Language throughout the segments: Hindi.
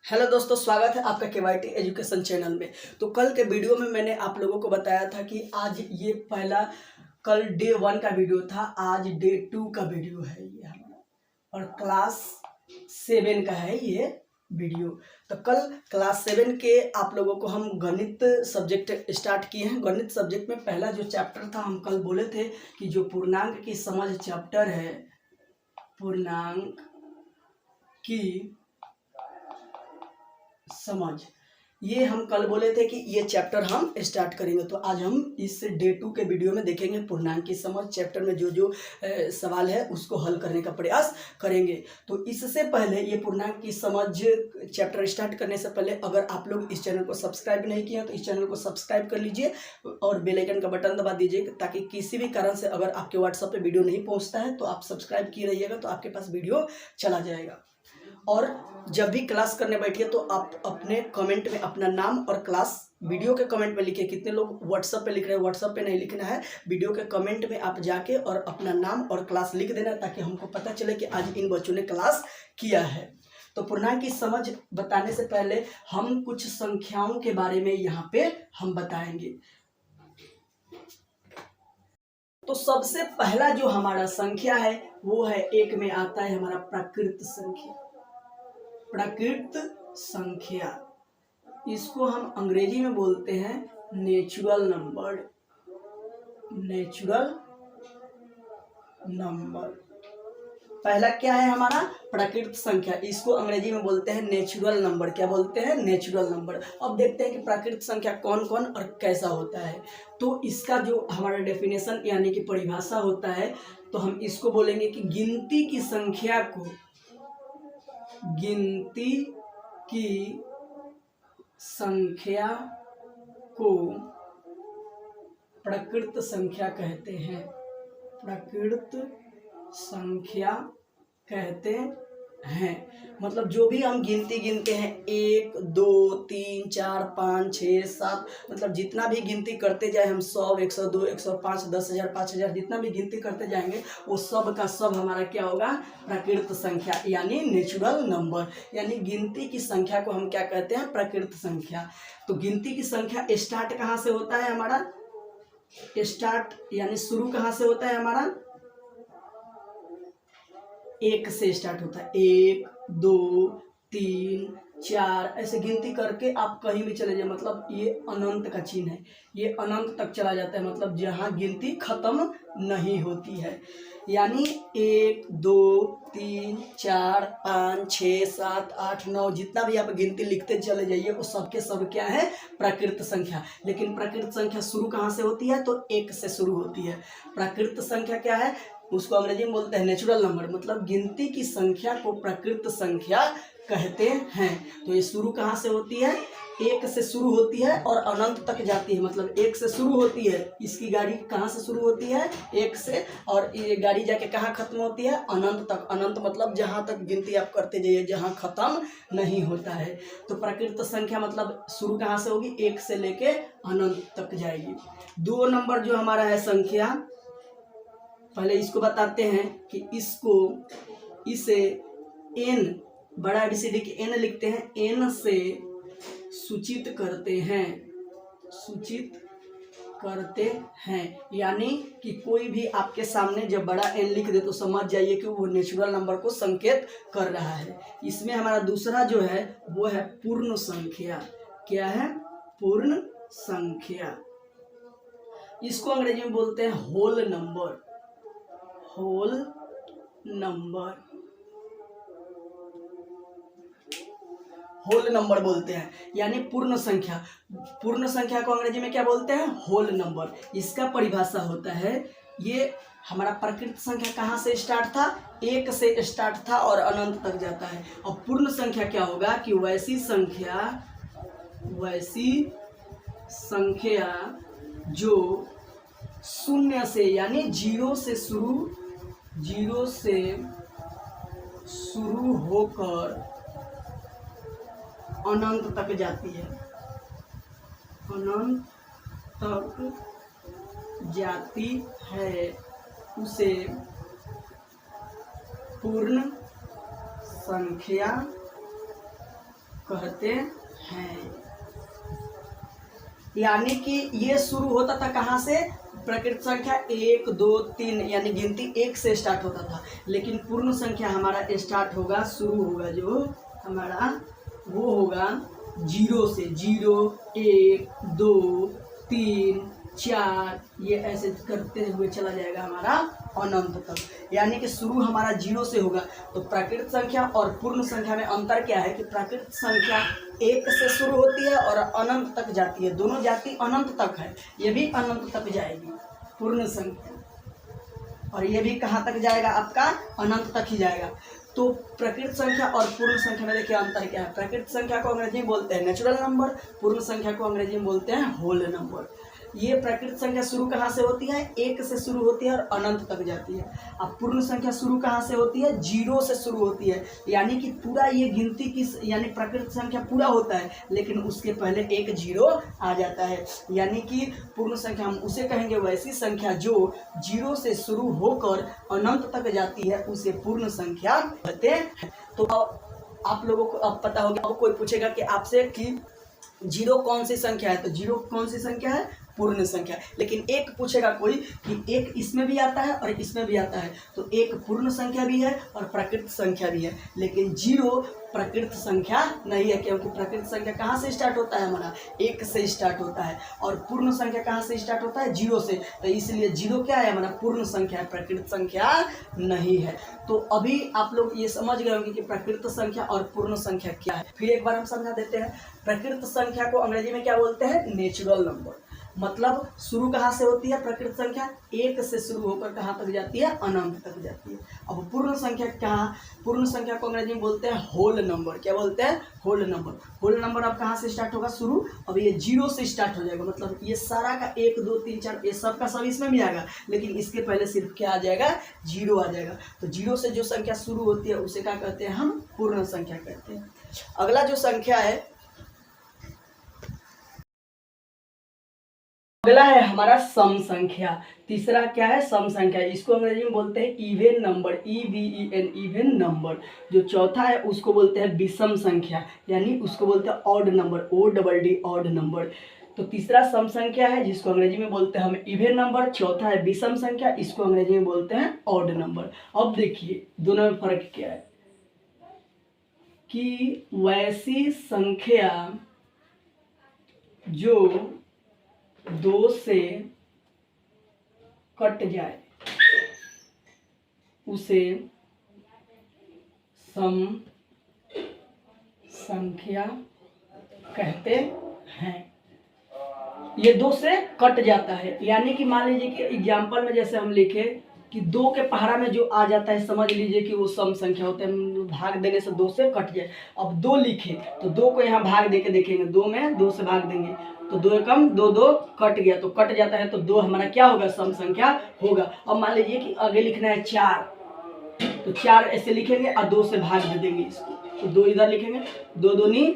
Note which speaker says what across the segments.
Speaker 1: हेलो दोस्तों, स्वागत है आपका केवाईटी एजुकेशन चैनल में। तो कल के वीडियो में मैंने आप लोगों को बताया था कि आज ये कल डे 1 का वीडियो था, आज डे 2 का वीडियो है ये हमारा, और क्लास 7 का है ये वीडियो। तो कल क्लास 7 के आप लोगों को हम गणित सब्जेक्ट स्टार्ट किए हैं। गणित सब्जेक्ट में पहला जो चैप्टर था, हम कल बोले थे कि जो पूर्णांक की समझ चैप्टर है, पूर्णांक की समझ, ये हम कल बोले थे कि ये चैप्टर हम स्टार्ट करेंगे। तो आज हम इस डे 2 के वीडियो में देखेंगे पूर्णांक की समझ। चैप्टर में जो जो सवाल है उसको हल करने का प्रयास करेंगे। तो इससे पहले, ये पूर्णांक की समझ चैप्टर स्टार्ट करने से पहले, अगर आप लोग इस चैनल को सब्सक्राइब नहीं किए हैं तो इस चैनल को सब्सक्राइब कर लीजिए और बेल आइकन का बटन दबा दीजिए, ताकि किसी भी कारण से अगर आपके व्हाट्सएप पे वीडियो नहीं पहुँचता है तो आप सब्सक्राइब किए रहिएगा, तो आपके पास वीडियो चला जाएगा। और जब भी क्लास करने बैठिए तो आप अपने कमेंट में अपना नाम और क्लास वीडियो के कमेंट में लिखिए। कितने लोग व्हाट्सएप पे लिख रहे हैं, व्हाट्सएप पे नहीं लिखना है, वीडियो के कमेंट में आप जाके और अपना नाम और क्लास लिख देना, ताकि हमको पता चले कि आज इन बच्चों ने क्लास किया है। तो पूर्णांक की समझ बताने से पहले हम कुछ संख्याओं के बारे में यहाँ पे हम बताएंगे। तो सबसे पहला जो हमारा संख्या है वो है, एक में आता है हमारा प्राकृत संख्या। प्राकृत संख्या, इसको हम अंग्रेजी में बोलते हैं नेचुरल नंबर। नेचुरल नंबर पहला क्या है हमारा, प्राकृत संख्या। इसको अंग्रेजी में बोलते हैं नेचुरल नंबर। क्या बोलते हैं? Natural number. अब देखते हैं कि प्राकृत संख्या कौन कौन और कैसा होता है। तो इसका जो हमारा डेफिनेशन यानी कि परिभाषा होता है, तो हम इसको बोलेंगे कि गिनती की संख्या को, गिनती की संख्या को प्राकृत संख्या कहते हैं। प्राकृत संख्या कहते हैं। मतलब जो भी हम गिनती गिनते हैं, 1 2 3 4 5 6 7, मतलब जितना भी गिनती करते जाए हम, 100 102 105 10,000 5,000, जितना भी गिनती करते जाएंगे वो सब का सब हमारा क्या होगा, प्राकृत संख्या यानी नेचुरल नंबर। यानी गिनती की संख्या को हम क्या कहते हैं, प्राकृत संख्या। तो गिनती की संख्या स्टार्ट कहाँ से होता है हमारा, स्टार्ट यानी शुरू कहाँ से होता है हमारा, 1 से स्टार्ट होता है। 1 2 3 4 ऐसे गिनती करके आप कहीं भी चले जाए, मतलब ये अनंत का चिन्ह है, ये अनंत तक चला जाता है, मतलब जहाँ गिनती खत्म नहीं होती है। यानी 1 2 3 4 5 6 7 8 9, जितना भी आप गिनती लिखते चले जाइए वो सबके सब क्या है, प्राकृत संख्या। लेकिन प्राकृत संख्या शुरू कहाँ से होती है, तो 1 से शुरू होती है। प्राकृत संख्या क्या है, उसको अंग्रेजी में बोलते हैं नेचुरल नंबर। मतलब गिनती की संख्या को प्राकृत संख्या कहते हैं। तो ये शुरू कहाँ से होती है, 1 से शुरू होती है और अनंत तक जाती है। मतलब 1 से शुरू होती है, इसकी गाड़ी कहाँ से शुरू होती है, 1 से, और ये गाड़ी जाके कहाँ खत्म होती है, अनंत तक। अनंत मतलब जहाँ तक गिनती आप करते जाइए, जहाँ खत्म नहीं होता है। तो प्राकृत संख्या मतलब शुरू कहाँ से होगी, 1 से लेके अनंत तक जाएगी। 2 नंबर जो हमारा है संख्या, पहले इसको बताते हैं कि इसे n, बड़ा ABCD के n लिखते हैं, n से सूचित करते हैं। सूचित करते हैं यानी कि कोई भी आपके सामने जब बड़ा n लिख दे तो समझ जाइए कि वो नेचुरल नंबर को संकेत कर रहा है। इसमें हमारा दूसरा जो है वो है पूर्ण संख्या। क्या है, पूर्ण संख्या। इसको अंग्रेजी में बोलते हैं whole number. Whole number, whole number बोलते हैं, यानी पूर्ण संख्या। पूर्ण संख्या को अंग्रेजी में क्या बोलते हैं, होल नंबर। इसका परिभाषा होता है, ये हमारा प्राकृत संख्या कहाँ से स्टार्ट था, 1 से स्टार्ट था और अनंत तक जाता है। और पूर्ण संख्या क्या होगा कि वैसी संख्या जो शून्य से यानी 0 से शुरू होकर अनंत तक जाती है। अनंत तक जाती है, उसे पूर्ण संख्या कहते हैं। यानी कि ये शुरू होता था कहाँ से? प्रकृत संख्या 1 2 3 यानी गिनती 1 से स्टार्ट होता था, लेकिन पूर्ण संख्या हमारा स्टार्ट होगा, शुरू होगा जो हमारा वो होगा 0 से। 0 1 2 3 4 ये ऐसे करते हुए चला जाएगा हमारा अनंत तक। यानी कि शुरू हमारा 0 से होगा। तो प्राकृत संख्या और पूर्ण संख्या में अंतर क्या है कि प्राकृत संख्या 1 से शुरू होती है और अनंत तक जाती है, दोनों जाति अनंत तक है, ये भी अनंत तक जाएगी पूर्ण संख्या, और ये भी कहाँ तक जाएगा? आपका अनंत तक ही जाएगा। तो प्रकृत संख्या और पूर्ण संख्या में देखिए अंतर क्या है। प्रकृत संख्या को अंग्रेजी में बोलते हैं नेचुरल नंबर, पूर्ण संख्या को अंग्रेजी में बोलते हैं होल नंबर। ये प्रकृत संख्या शुरू कहाँ से होती है? 1 से शुरू होती है और अनंत तक जाती है। अब पूर्ण संख्या शुरू कहाँ से होती है? 0 से शुरू होती है। यानी कि पूरा ये गिनती की यानी प्रकृत संख्या पूरा होता है, लेकिन उसके पहले एक 0 आ जाता है। यानी कि पूर्ण संख्या हम उसे कहेंगे वैसी संख्या जो 0 से शुरू होकर अनंत तक जाती है, उसे पूर्ण संख्या कहते हैं। तो आप लोगों को अब पता होगा, अब कोई पूछेगा कि आपसे कि 0 कौन सी संख्या है, तो 0 कौन सी संख्या है? पूर्ण संख्या। लेकिन एक पूछेगा कोई कि एक इसमें भी आता है और इसमें भी आता है, तो एक पूर्ण संख्या भी है और प्रकृत संख्या भी है, लेकिन 0 प्रकृत संख्या नहीं है, क्योंकि प्रकृत संख्या कहाँ से स्टार्ट होता है? हमारा 1 से स्टार्ट होता है, और पूर्ण संख्या कहाँ से स्टार्ट होता है? 0 से। तो इसलिए 0 क्या है? हमारा पूर्ण संख्या है, प्रकृत संख्या नहीं है। तो अभी आप लोग ये समझ गए होंगे कि प्रकृत संख्या और पूर्ण संख्या क्या है। फिर एक बार हम समझा देते हैं। प्रकृत संख्या को अंग्रेजी में क्या बोलते हैं? Natural number. मतलब शुरू कहाँ से होती है प्रकृत संख्या? 1 से शुरू होकर कहाँ तक जाती है? अनंत तक जाती है। अब पूर्ण संख्या कहाँ? पूर्ण संख्या को अंग्रेजी में बोलते हैं होल नंबर। क्या बोलते हैं? Whole number. होल नंबर अब कहाँ से स्टार्ट होगा? शुरू अब ये 0 से स्टार्ट हो जाएगा। मतलब ये सारा का 1 2 3 4 ये सब का सब इसमें भी आएगा, लेकिन इसके पहले सिर्फ क्या आ जाएगा? 0 आ जाएगा। तो 0 से जो संख्या शुरू होती है उसे क्या कहते हैं? हम पूर्ण संख्या कहते हैं। अगला जो संख्या है, अगला है हमारा सम संख्या। तीसरा क्या है? सम संख्या। इसको अंग्रेजी में बोलते हैं even number, EVEN even number. जो चौथा है उसको बोलते हैं विषम संख्या, यानी उसको बोलते हैं odd number, ODD odd number. तो तीसरा सम संख्या है जिसको अंग्रेजी में बोलते हैं हम इवेन नंबर, चौथा है विषम संख्या, इसको अंग्रेजी में बोलते हैं ऑड नंबर। अब देखिए दोनों में फर्क क्या है कि वैसी संख्या जो 2 से कट जाए उसे सम संख्या कहते हैं। ये 2 से कट जाता है, यानी कि मान लीजिए कि एग्जाम्पल में जैसे हम लिखे कि 2 के पहाड़ा में जो आ जाता है, समझ लीजिए कि वो सम संख्या होता है। भाग देने से 2 से कट जाए। अब 2 लिखे तो 2 को यहाँ भाग दे के देखेंगे, 2 में 2 से भाग देंगे तो 2 एकम 2 2 कट गया, तो कट जाता है तो 2 हमारा क्या होगा? सम संख्या होगा। अब मान लीजिए कि आगे लिखना है 4, तो 4 ऐसे लिखेंगे और 2 से भाग दे देंगे इसको, तो 2 इधर लिखेंगे, 2 दूनी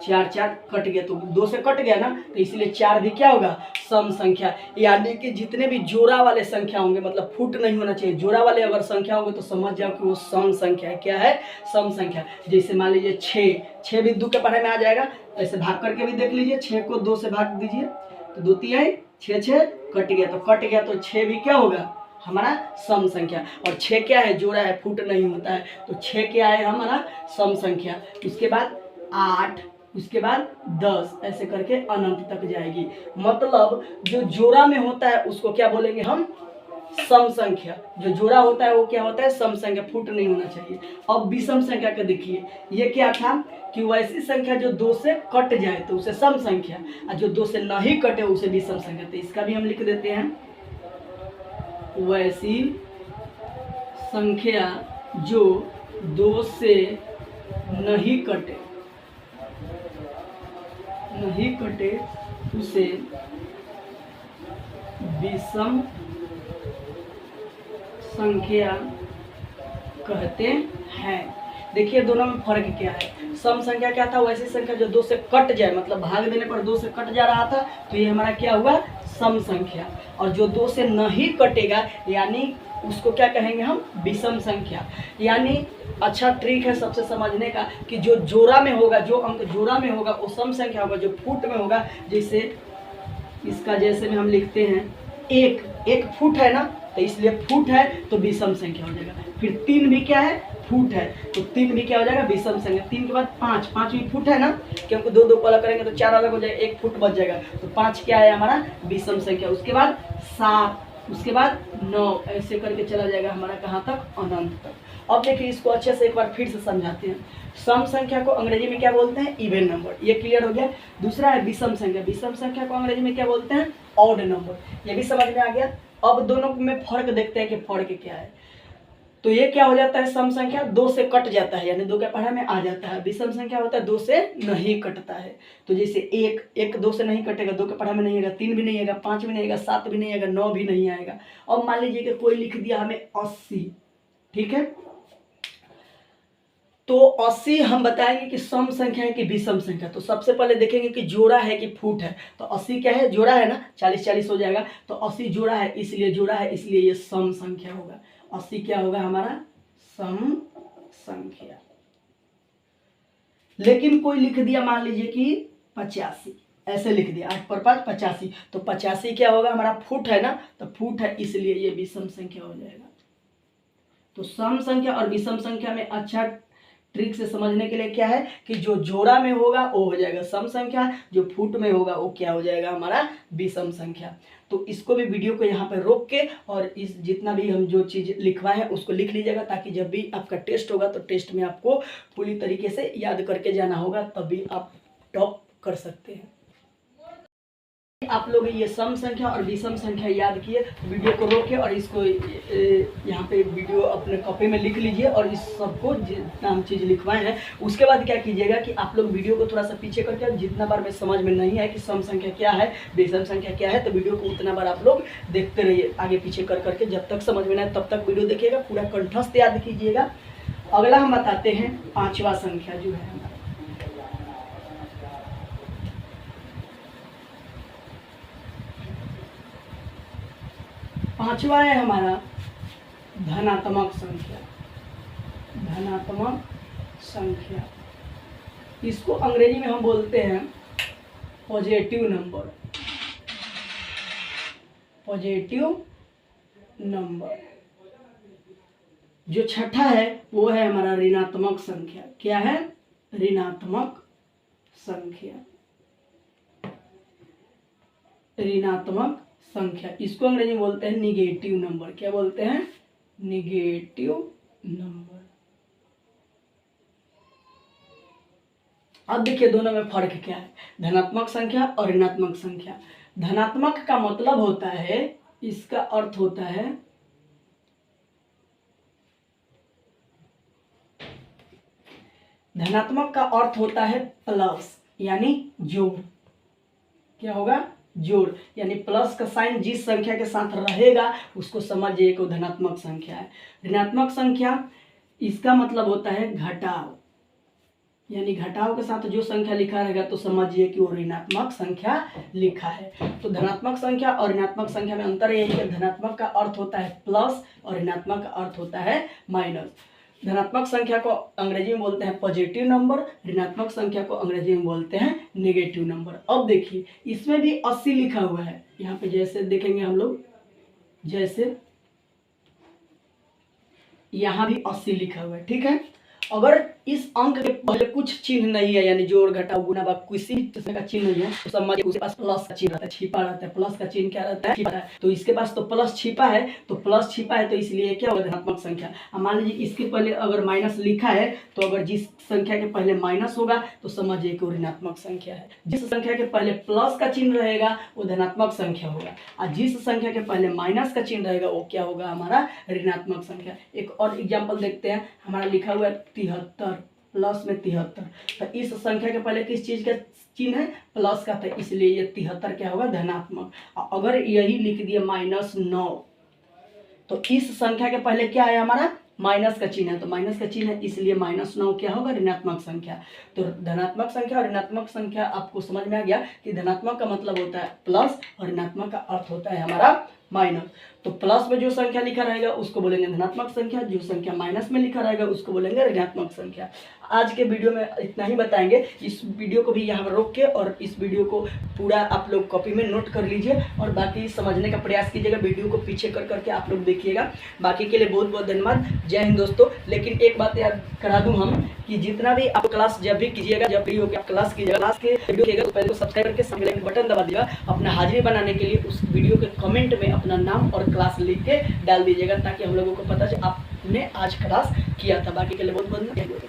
Speaker 1: 4 4 कट गया, तो 2 से कट गया ना, तो इसलिए 4 भी क्या होगा? सम संख्या। यानी कि जितने भी जोड़ा वाले संख्या होंगे, मतलब फुट नहीं होना चाहिए, जोड़ा वाले अगर संख्या होंगे तो समझ जाओ कि वो सम संख्या है। क्या है? सम संख्या। जैसे मान लीजिए 6 भी 2 के पढ़े में आ जाएगा, ऐसे भाग करके भी देख लीजिए, 6 को 2 से भाग दीजिए तो 2 3 6 6 कट गया, तो कट गया तो 6 भी क्या होगा? हमारा सम संख्या। और 6 क्या है? जोड़ा है, फुट नहीं होता है, तो 6 क्या है? हमारा सम संख्या। उसके बाद 8, उसके बाद 10, ऐसे करके अनंत तक जाएगी। मतलब जो जोड़ा में होता है उसको क्या बोलेंगे हम? सम संख्या। जो जोड़ा होता है वो क्या होता है? सम संख्या, फुट नहीं होना चाहिए। अब विषम संख्या का देखिए, ये क्या था कि वैसी संख्या जो 2 से कट जाए तो उसे सम संख्या, और जो 2 से नहीं कटे उसे विषम संख्या। तो इसका भी हम लिख देते हैं, वैसी संख्या जो 2 से नहीं कटे उसे विषम संख्या कहते हैं। देखिए दोनों में फर्क क्या है। सम संख्या क्या था? वैसी संख्या जो 2 से कट जाए, मतलब भाग देने पर 2 से कट जा रहा था, तो ये हमारा क्या हुआ? सम संख्या, और जो 2 से नहीं कटेगा यानी उसको क्या कहेंगे हम, विषम संख्या। यानी अच्छा ट्रिक है सबसे समझने का कि जो जोड़ा में होगा, जो अंक जोड़ा में होगा वो सम संख्या होगा, जो फुट में होगा, जैसे इसका जैसे में हम लिखते हैं एक फुट है ना, तो इसलिए फुट है तो विषम संख्या हो जाएगा। फिर 3 भी क्या है, फुट है, तो 3 भी क्या हो जाएगा, विषम संख्या। 3 के बाद 5 भी फुट है ना, क्योंकि 2 को अलग करेंगे तो 4 अलग हो जाएगा, 1 फुट बच जाएगा, तो 5 क्या है हमारा, विषम संख्या। उसके बाद 7, उसके बाद 9, ऐसे करके चला जाएगा हमारा कहाँ तक, अनंत तक। अब देखिए इसको अच्छे से एक बार फिर से समझाते हैं। सम संख्या को अंग्रेजी में क्या बोलते हैं, इवन नंबर, ये क्लियर हो गया। दूसरा है विषम संख्या, विषम संख्या को अंग्रेजी में क्या बोलते हैं, ऑड नंबर, ये भी समझ में आ गया। अब दोनों में फर्क देखते हैं कि फर्क क्या है। तो ये क्या हो जाता है, सम संख्या 2 से कट जाता है, यानी 2 के पढ़ा में आ जाता है। विषम संख्या होता है 2 से नहीं कटता है। तो जैसे 1 2 से नहीं कटेगा, 2 के पढ़ा में नहीं आएगा, 3 भी नहीं आएगा, 5 भी नहीं आएगा, 7 भी नहीं आएगा, 9 भी नहीं आएगा। अब मान लीजिए कि कोई लिख दिया हमें 80, ठीक है, तो 80 हम बताएंगे कि सम संख्या है कि विषम संख्या। तो सबसे पहले देखेंगे कि जोड़ा है कि फुट है। तो 80 क्या है, जोड़ा है ना, 40 हो जाएगा, तो 80 जोड़ा है, इसलिए ये सम संख्या होगा। 80 क्या होगा हमारा, सम संख्या। लेकिन कोई लिख दिया मान लीजिए कि 85, ऐसे लिख दिया 8 पर 5 85, तो 85 क्या होगा हमारा, फुट है ना, तो फुट है इसलिए ये विषम संख्या हो जाएगा। तो सम संख्या और विषम संख्या में अच्छा ट्रिक से समझने के लिए क्या है कि जो जोड़ा में होगा वो हो जाएगा सम संख्या, जो फुट में होगा वो क्या हो जाएगा हमारा, विषम संख्या। तो इसको भी वीडियो को यहाँ पर रोक के और इस जितना भी हम जो चीज़ लिखवाए हैं उसको लिख लीजिएगा, ताकि जब भी आपका टेस्ट होगा तो टेस्ट में आपको पूरी तरीके से याद करके जाना होगा, तभी आप टॉप कर सकते हैं। आप लोग ये सम संख्या और विषम संख्या याद किए, वीडियो को रोके और इसको यहाँ पे वीडियो अपने कॉपी में लिख लीजिए, और इस सबको जितना हम चीज़ लिखवाए हैं उसके बाद क्या कीजिएगा कि आप लोग वीडियो को थोड़ा सा पीछे करके, जितना बार में समझ में नहीं है कि सम संख्या क्या है, विषम संख्या क्या है, तो वीडियो को उतना बार आप लोग देखते रहिए आगे पीछे कर करके, जब तक समझ में ना आए तब तक वीडियो देखिएगा, पूरा कंठस्थ याद कीजिएगा। अगला हम बताते हैं 5वां संख्या जो है, 5वां है हमारा धनात्मक संख्या। धनात्मक संख्या, इसको अंग्रेजी में हम बोलते हैं पॉजिटिव नंबर। Positive number. जो छठा है वो है हमारा ऋणात्मक संख्या। क्या है, ऋणात्मक संख्या। ऋणात्मक संख्या, इसको अंग्रेजी में बोलते हैं निगेटिव नंबर। क्या बोलते हैं, निगेटिव नंबर। अब देखिए दोनों में फर्क क्या है, धनात्मक संख्या और ऋणात्मक संख्या। धनात्मक का मतलब होता है, इसका अर्थ होता है धनात्मक का अर्थ होता है प्लस, यानी जोड़। क्या होगा, जोड़, यानी प्लस का साइन जिस संख्या के साथ रहेगा उसको समझिए कि वो धनात्मक संख्या है। ऋणात्मक संख्या, इसका मतलब होता है घटाव, यानी घटाव के साथ जो संख्या लिखा रहेगा तो समझिए कि वो ऋणात्मक संख्या लिखा है। तो धनात्मक संख्या और ऋणात्मक संख्या में अंतर यही है, धनात्मक का अर्थ होता है प्लस और ऋणात्मक का अर्थ होता है माइनस। धनात्मक संख्या को अंग्रेजी में बोलते हैं पॉजिटिव नंबर, ऋणात्मक संख्या को अंग्रेजी में बोलते हैं नेगेटिव नंबर। अब देखिए इसमें भी 80 लिखा हुआ है, यहाँ पे जैसे देखेंगे हम लोग, जैसे यहाँ भी 80 लिखा हुआ है, ठीक है। अगर इस अंक के पहले कुछ चिन्ह नहीं है, यानी जोड़ घटाव गुणा भाग किसी किस्म का चिन्ह नहीं है, तो समझिए उसके पास प्लस का चिन्ह रहता है, छिपा रहता है। प्लस का चिन्ह क्या रहता है, छिपा है। तो इसके पास तो प्लस छिपा है, तो प्लस छिपा है तो इसलिए क्या होगा, धनात्मक संख्या। अब मान लीजिए इसके पहले अगर माइनस लिखा है, तो अगर जिस संख्या के पहले माइनस होगा तो समझिए कि वो ऋणात्मक संख्या है। जिस संख्या के पहले प्लस का चिन्ह रहेगा वो धनात्मक संख्या होगा, और जिस संख्या के पहले माइनस का चिन्ह रहेगा वो क्या होगा, हमारा ऋणात्मक संख्या। एक और एग्जाम्पल देखते हैं, हमारा लिखा हुआ है 73, प्लस में 73, तो इस संख्या के पहले किस चीज का चिन्ह है, प्लस का, तो इसलिए ये 73 क्या होगा, धनात्मक। अगर यही लिख दिया -9, तो इस संख्या के पहले क्या है हमारा माइनस का चिन्ह है, तो माइनस का चिन्ह है इसलिए -9 क्या होगा, ऋणात्मक संख्या। तो धनात्मक संख्या और ऋणात्मक संख्या आपको समझ में आ गया कि धनात्मक का मतलब होता है प्लस और ऋणात्मक का अर्थ होता है हमारा माइनस। तो प्लस में जो संख्या लिखा रहेगा उसको बोलेंगे धनात्मक संख्या, जो संख्या माइनस में लिखा रहेगा उसको बोलेंगे ऋणात्मक संख्या। आज के वीडियो में इतना ही बताएंगे। इस वीडियो को भी यहाँ पर रोक के और इस वीडियो को पूरा आप लोग कॉपी में नोट कर लीजिए और बाकी समझने का प्रयास कीजिएगा। वीडियो को पीछे कर करके आप लोग देखिएगा। बाकी के लिए बहुत बहुत धन्यवाद। जय हिंद दोस्तों। लेकिन एक बात याद करा दूं हम कि जितना भी आप क्लास जब भी कीजिएगा, जब वीडियो की आप क्लास कीजिएगा, क्लास के वीडियो कीजिएगा तो पहले तो सब्सक्राइब करके सामने वाले बटन दबा दीजिएगा। अपना हाजिरी बनाने के लिए उस वीडियो के कमेंट में अपना नाम और क्लास लिख के डाल दीजिएगा ताकि हम लोगों को पता चले आपने आज क्लास किया था। बाकी के लिए बहुत बहुत धन्यवाद।